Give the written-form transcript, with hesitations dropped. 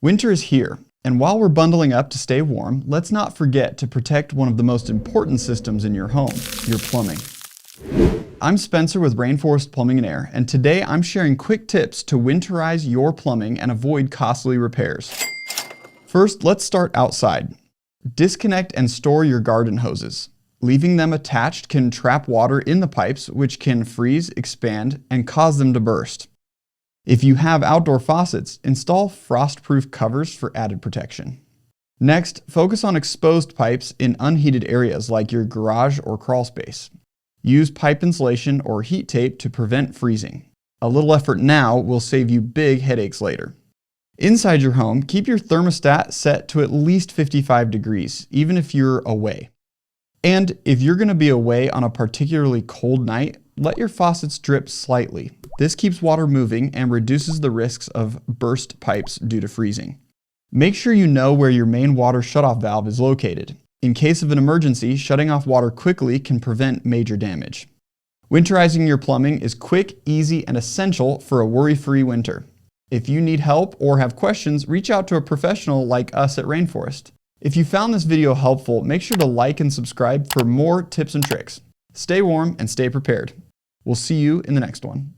Winter is here, and while we're bundling up to stay warm, let's not forget to protect one of the most important systems in your home, your plumbing. I'm Spencer with Rainforest Plumbing and Air, and today I'm sharing quick tips to winterize your plumbing and avoid costly repairs. First, let's start outside. Disconnect and store your garden hoses. Leaving them attached can trap water in the pipes, which can freeze, expand, and cause them to burst. If you have outdoor faucets, install frost-proof covers for added protection. Next, focus on exposed pipes in unheated areas like your garage or crawl space. Use pipe insulation or heat tape to prevent freezing. A little effort now will save you big headaches later. Inside your home, keep your thermostat set to at least 55 degrees, even if you're away. And if you're going to be away on a particularly cold night, let your faucets drip slightly. This keeps water moving and reduces the risks of burst pipes due to freezing. Make sure you know where your main water shutoff valve is located. In case of an emergency, shutting off water quickly can prevent major damage. Winterizing your plumbing is quick, easy, and essential for a worry-free winter. If you need help or have questions, reach out to a professional like us at Rainforest. If you found this video helpful, make sure to like and subscribe for more tips and tricks. Stay warm and stay prepared. We'll see you in the next one.